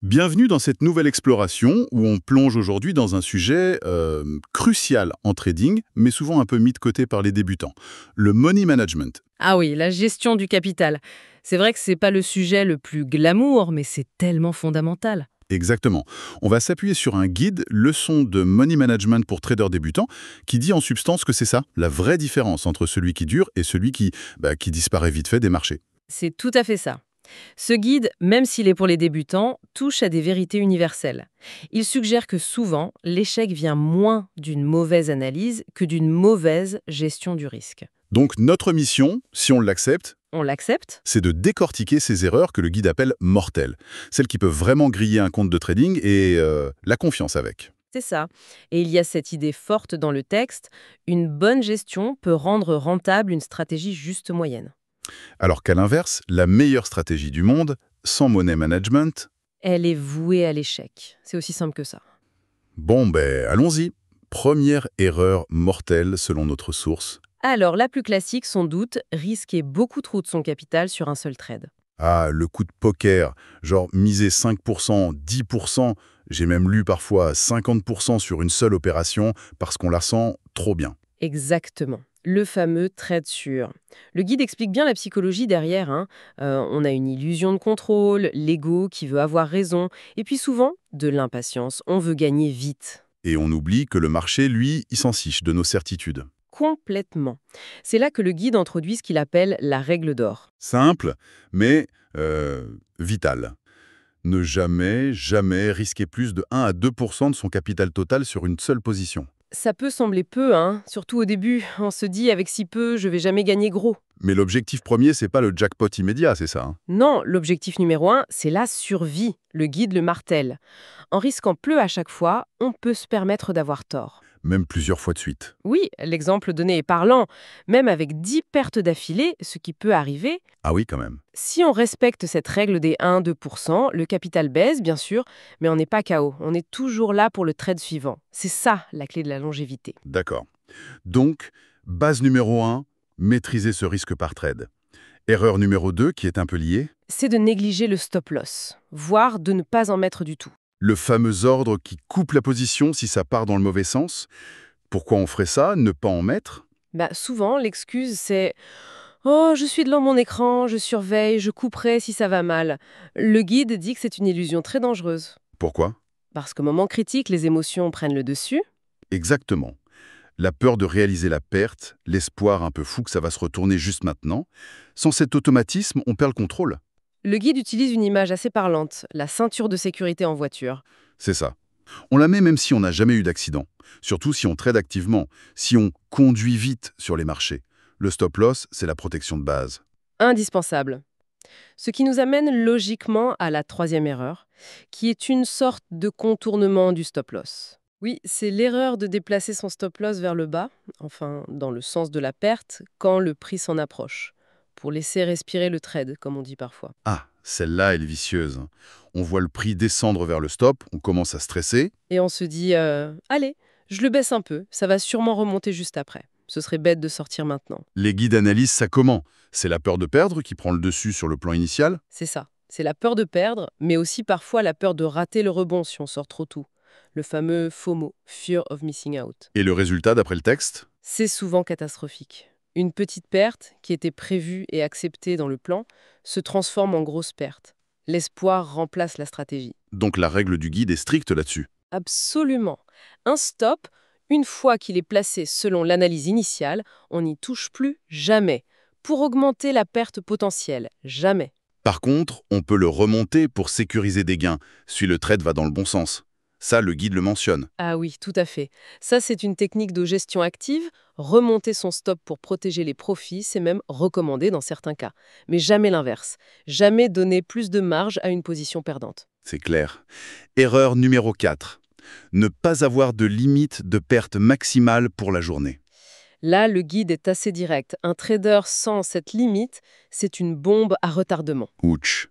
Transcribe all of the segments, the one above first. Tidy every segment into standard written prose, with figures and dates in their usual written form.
Bienvenue dans cette nouvelle exploration où on plonge aujourd'hui dans un sujet crucial en trading, mais souvent un peu mis de côté par les débutants, le money management. Ah oui, la gestion du capital. C'est vrai que c'est pas le sujet le plus glamour, mais c'est tellement fondamental. Exactement. On va s'appuyer sur un guide, leçon de money management pour traders débutants, qui dit en substance que c'est ça, la vraie différence entre celui qui dure et celui qui disparaît vite fait des marchés. C'est tout à fait ça. Ce guide, même s'il est pour les débutants, touche à des vérités universelles. Il suggère que souvent, l'échec vient moins d'une mauvaise analyse que d'une mauvaise gestion du risque. Donc notre mission, si on l'accepte, On l'accepte? c'est de décortiquer ces erreurs que le guide appelle mortelles, celles qui peuvent vraiment griller un compte de trading et la confiance avec. C'est ça. Et il y a cette idée forte dans le texte, une bonne gestion peut rendre rentable une stratégie juste moyenne. Alors qu'à l'inverse, la meilleure stratégie du monde, sans money management, Elle est vouée à l'échec. C'est aussi simple que ça. bon allons-y. Première erreur mortelle selon notre source. Alors, la plus classique, sans doute, risquer beaucoup trop de son capital sur un seul trade. Ah, le coup de poker, genre miser 5%, 10%, j'ai même lu parfois 50% sur une seule opération parce qu'on la sent trop bien. Exactement. Le fameux trade sûr. Le guide explique bien la psychologie derrière, hein. On a une illusion de contrôle, l'ego qui veut avoir raison, et puis souvent, de l'impatience. On veut gagner vite. Et on oublie que le marché, lui, il s'en fiche de nos certitudes. Complètement. C'est là que le guide introduit ce qu'il appelle la règle d'or. Simple, mais vital. Ne jamais, jamais risquer plus de 1 à 2% de son capital total sur une seule position. Ça peut sembler peu, hein, surtout au début. On se dit, avec si peu, je vais jamais gagner gros. Mais l'objectif premier, c'est pas le jackpot immédiat, c'est ça, hein? Non, l'objectif numéro un, c'est la survie. Le guide le martèle. En risquant peu à chaque fois, on peut se permettre d'avoir tort. Même plusieurs fois de suite. Oui, l'exemple donné est parlant. Même avec 10 pertes d'affilée, ce qui peut arriver, Ah oui, quand même. si on respecte cette règle des 1-2%, le capital baisse, bien sûr, mais on n'est pas KO. On est toujours là pour le trade suivant. C'est ça, la clé de la longévité. D'accord. Donc, base numéro 1, maîtriser ce risque par trade. Erreur numéro 2, qui est un peu liée, C'est de négliger le stop loss, voire de ne pas en mettre du tout. le fameux ordre qui coupe la position si ça part dans le mauvais sens. Pourquoi on ferait ça? Ne pas en mettre? Souvent, l'excuse, c'est «Oh, je suis devant mon écran, je surveille, je couperai si ça va mal». Le guide dit que c'est une illusion très dangereuse. Pourquoi? Parce qu'au moment critique, les émotions prennent le dessus. Exactement. La peur de réaliser la perte, l'espoir un peu fou que ça va se retourner juste maintenant. Sans cet automatisme, on perd le contrôle. Le guide utilise une image assez parlante, la ceinture de sécurité en voiture. C'est ça. On la met même si on n'a jamais eu d'accident. Surtout si on trade activement, si on conduit vite sur les marchés. Le stop-loss, c'est la protection de base. Indispensable. Ce qui nous amène logiquement à la troisième erreur, qui est une sorte de contournement du stop loss. Oui, c'est l'erreur de déplacer son stop loss vers le bas, enfin dans le sens de la perte, quand le prix s'en approche, pour laisser respirer le trade, comme on dit parfois. Ah, celle-là, elle est vicieuse. On voit le prix descendre vers le stop, on commence à stresser. Et on se dit, allez, je le baisse un peu, ça va sûrement remonter juste après. Ce serait bête de sortir maintenant. Les guides analysent ça comment? C'est la peur de perdre qui prend le dessus sur le plan initial? C'est ça. C'est la peur de perdre, mais aussi parfois la peur de rater le rebond si on sort trop tôt. Le fameux FOMO, Fear of Missing Out. Et le résultat, d'après le texte? C'est souvent catastrophique. Une petite perte, qui était prévue et acceptée dans le plan, se transforme en grosse perte. L'espoir remplace la stratégie. Donc la règle du guide est stricte là-dessus. Absolument. Un stop, une fois qu'il est placé selon l'analyse initiale, on n'y touche plus jamais. Pour augmenter la perte potentielle, jamais. Par contre, on peut le remonter pour sécuriser des gains, si le trade va dans le bon sens. Ça, le guide le mentionne. Ah oui, tout à fait. Ça, c'est une technique de gestion active. Remonter son stop pour protéger les profits, c'est même recommandé dans certains cas. Mais jamais l'inverse. Jamais donner plus de marge à une position perdante. C'est clair. Erreur numéro 4. Ne pas avoir de limite de perte maximale pour la journée. Là, le guide est assez direct. Un trader sans cette limite, c'est une bombe à retardement. Ouch.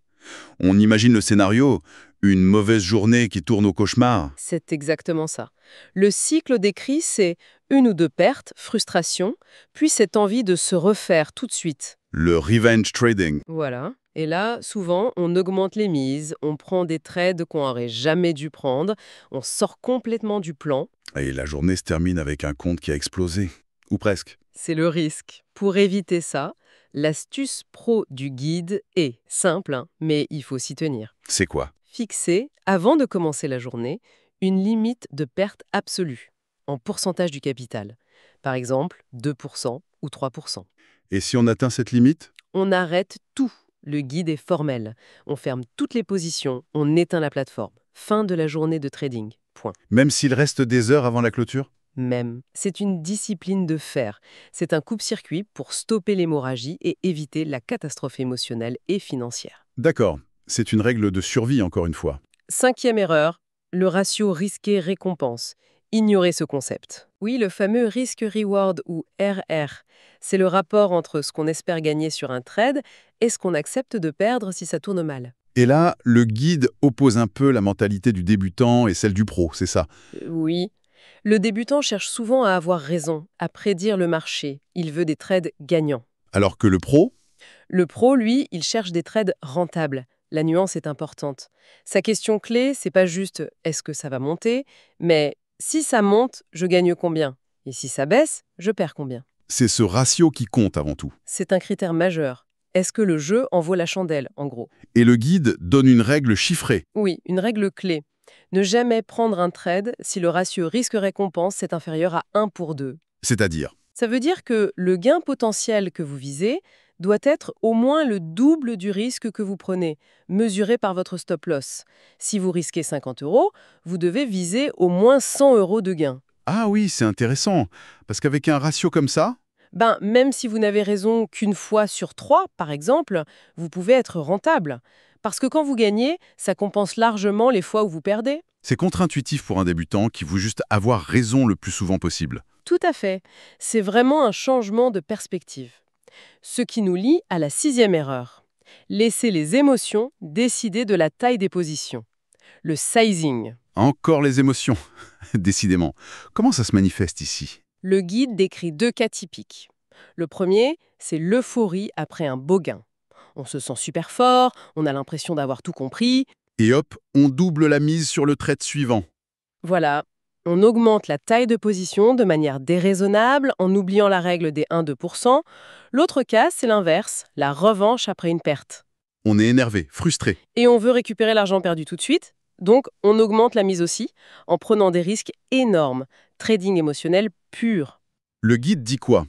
On imagine le scénario, une mauvaise journée qui tourne au cauchemar. C'est exactement ça. Le cycle décrit, c'est une ou deux pertes, frustration, puis cette envie de se refaire tout de suite. Le revenge trading. Voilà. Et là, souvent, on augmente les mises, on prend des trades qu'on n'aurait jamais dû prendre, on sort complètement du plan. Et la journée se termine avec un compte qui a explosé. Ou presque. C'est le risque. Pour éviter ça, l'astuce pro du guide est simple, hein, mais il faut s'y tenir. C'est quoi? Fixer, avant de commencer la journée, une limite de perte absolue, en pourcentage du capital. Par exemple, 2% ou 3%. Et si on atteint cette limite? On arrête tout. Le guide est formel. On ferme toutes les positions, on éteint la plateforme. Fin de la journée de trading. Point. Même s'il reste des heures avant la clôture? Même. C'est une discipline de fer. C'est un coupe-circuit pour stopper l'hémorragie et éviter la catastrophe émotionnelle et financière. D'accord. C'est une règle de survie, encore une fois. 5e erreur, le ratio risqué-récompense. Ignorez ce concept. Oui, le fameux risk-reward ou RR. C'est le rapport entre ce qu'on espère gagner sur un trade et ce qu'on accepte de perdre si ça tourne mal. Et là, le guide oppose un peu la mentalité du débutant et celle du pro, c'est ça? Oui. Le débutant cherche souvent à avoir raison, à prédire le marché. Il veut des trades gagnants. Alors que le pro? Le pro, lui, il cherche des trades rentables. La nuance est importante. Sa question clé, c'est pas juste est-ce que ça va monter, mais si ça monte, je gagne combien? Et si ça baisse, je perds combien? C'est ce ratio qui compte avant tout. C'est un critère majeur. Est-ce que le jeu en vaut la chandelle, en gros? Et le guide donne une règle chiffrée. Oui, une règle clé. Ne jamais prendre un trade si le ratio risque-récompense est inférieur à 1 pour 2. C'est-à-dire? Ça veut dire que le gain potentiel que vous visez doit être au moins le double du risque que vous prenez, mesuré par votre stop-loss. Si vous risquez 50 euros, vous devez viser au moins 100 euros de gain. Ah oui, c'est intéressant. Parce qu'avec un ratio comme ça, Même si vous n'avez raison qu'une fois sur 3, par exemple, vous pouvez être rentable. Parce que quand vous gagnez, ça compense largement les fois où vous perdez. c'est contre-intuitif pour un débutant qui veut juste avoir raison le plus souvent possible. Tout à fait. C'est vraiment un changement de perspective. Ce qui nous lie à la 6e erreur. Laisser les émotions décider de la taille des positions. Le sizing. Encore les émotions, décidément. Comment ça se manifeste ici? Le guide décrit 2 cas typiques. Le premier, c'est l'euphorie après un beau gain. On se sent super fort, on a l'impression d'avoir tout compris. Et hop, on double la mise sur le trade suivant. Voilà, on augmente la taille de position de manière déraisonnable en oubliant la règle des 1-2%. L'autre cas, c'est l'inverse, la revanche après une perte. On est énervé, frustré. Et on veut récupérer l'argent perdu tout de suite, donc on augmente la mise aussi, en prenant des risques énormes. Trading émotionnel pur. Le guide dit quoi?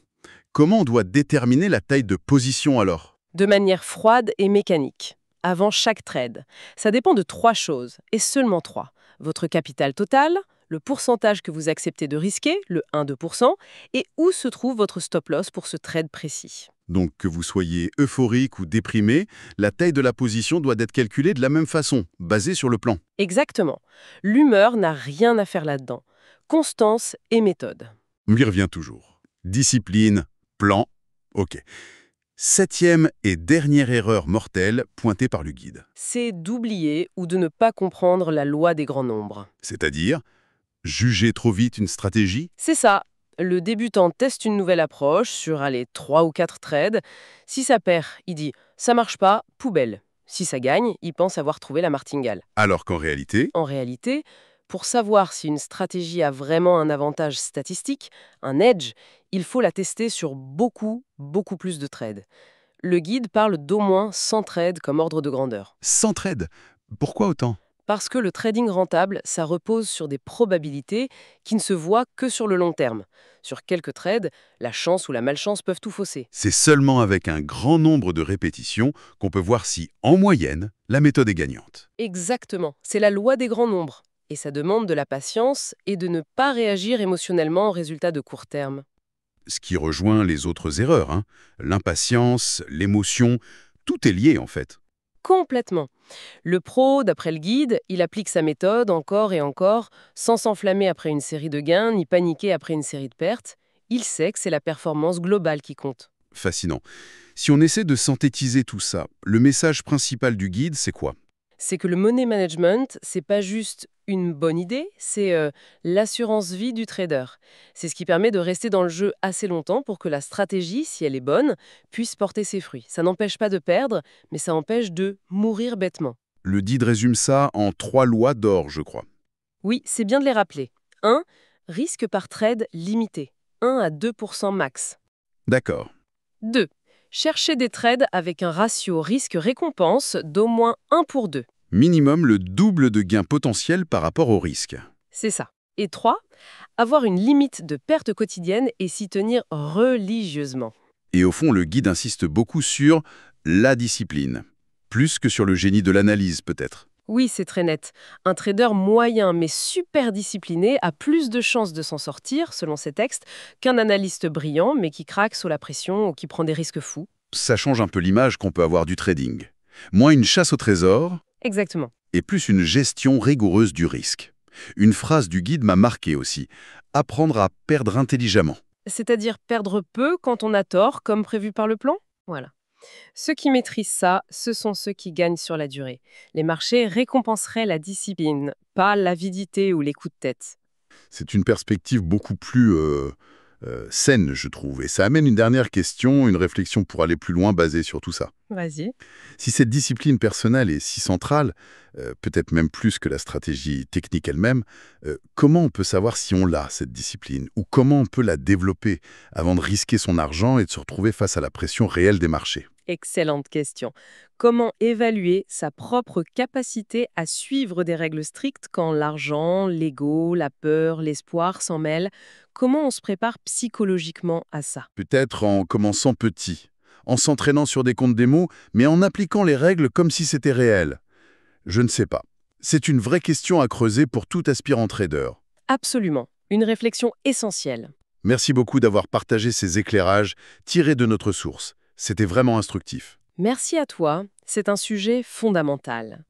Comment on doit déterminer la taille de position alors? De manière froide et mécanique, avant chaque trade. Ça dépend de 3 choses, et seulement 3. Votre capital total, le pourcentage que vous acceptez de risquer, le 1-2%, et où se trouve votre stop-loss pour ce trade précis. Donc que vous soyez euphorique ou déprimé, la taille de la position doit être calculée de la même façon, basée sur le plan. Exactement. L'humeur n'a rien à faire là-dedans. Constance et méthode. On y revient toujours. Discipline, plan, ok. 7e et dernière erreur mortelle pointée par le guide. C'est d'oublier ou de ne pas comprendre la loi des grands nombres. C'est-à-dire, juger trop vite une stratégie? C'est ça. Le débutant teste une nouvelle approche sur, 3 ou 4 trades. Si ça perd, il dit « ça marche pas, poubelle ». Si ça gagne, il pense avoir trouvé la martingale. Alors qu'en réalité, En réalité, pour savoir si une stratégie a vraiment un avantage statistique, un edge, il faut la tester sur beaucoup plus de trades. Le guide parle d'au moins 100 trades comme ordre de grandeur. sans trade. Pourquoi autant? Parce que le trading rentable, ça repose sur des probabilités qui ne se voient que sur le long terme. Sur quelques trades, la chance ou la malchance peuvent tout fausser. C'est seulement avec un grand nombre de répétitions qu'on peut voir si, en moyenne, la méthode est gagnante. Exactement, c'est la loi des grands nombres. Et ça demande de la patience et de ne pas réagir émotionnellement aux résultats de court terme. Ce qui rejoint les autres erreurs, hein. L'impatience, l'émotion, tout est lié en fait. Complètement. Le pro, d'après le guide, il applique sa méthode encore et encore, sans s'enflammer après une série de gains, ni paniquer après une série de pertes. Il sait que c'est la performance globale qui compte. Fascinant. Si on essaie de synthétiser tout ça, le message principal du guide, c'est quoi? C'est que le money management, c'est pas juste une bonne idée, c'est l'assurance vie du trader. C'est ce qui permet de rester dans le jeu assez longtemps pour que la stratégie, si elle est bonne, puisse porter ses fruits. Ça n'empêche pas de perdre, mais ça empêche de mourir bêtement. Le DID résume ça en 3 lois d'or, je crois. Oui, c'est bien de les rappeler. 1. Risque par trade limité. 1 à 2% max. D'accord. 2. Chercher des trades avec un ratio risque-récompense d'au moins 1 pour 2. Minimum le double de gains potentiels par rapport au risque. C'est ça. Et 3. Avoir une limite de perte quotidienne et s'y tenir religieusement. Et au fond, le guide insiste beaucoup sur la discipline. Plus que sur le génie de l'analyse, peut-être. Oui, c'est très net. Un trader moyen mais super discipliné a plus de chances de s'en sortir, selon ces textes, qu'un analyste brillant mais qui craque sous la pression ou qui prend des risques fous. Ça change un peu l'image qu'on peut avoir du trading. Moins une chasse au trésor Exactement. et plus une gestion rigoureuse du risque. Une phrase du guide m'a marqué aussi. Apprendre à perdre intelligemment. C'est-à-dire perdre peu quand on a tort, comme prévu par le plan. Voilà. Ceux qui maîtrisent ça, ce sont ceux qui gagnent sur la durée. Les marchés récompenseraient la discipline, pas l'avidité ou les coups de tête. C'est une perspective beaucoup plus saine, je trouve. Et ça amène une dernière question, une réflexion pour aller plus loin basée sur tout ça. Vas-y. Si cette discipline personnelle est si centrale, peut-être même plus que la stratégie technique elle-même, comment on peut savoir si on l'a, cette discipline, ou comment on peut la développer avant de risquer son argent et de se retrouver face à la pression réelle des marchés? Excellente question. Comment évaluer sa propre capacité à suivre des règles strictes quand l'argent, l'ego, la peur, l'espoir s'en mêlent? Comment on se prépare psychologiquement à ça? Peut-être en commençant petit, en s'entraînant sur des comptes démo, mais en appliquant les règles comme si c'était réel. Je ne sais pas. C'est une vraie question à creuser pour tout aspirant trader. Absolument. Une réflexion essentielle. Merci beaucoup d'avoir partagé ces éclairages tirés de notre source. C'était vraiment instructif. Merci à toi, c'est un sujet fondamental.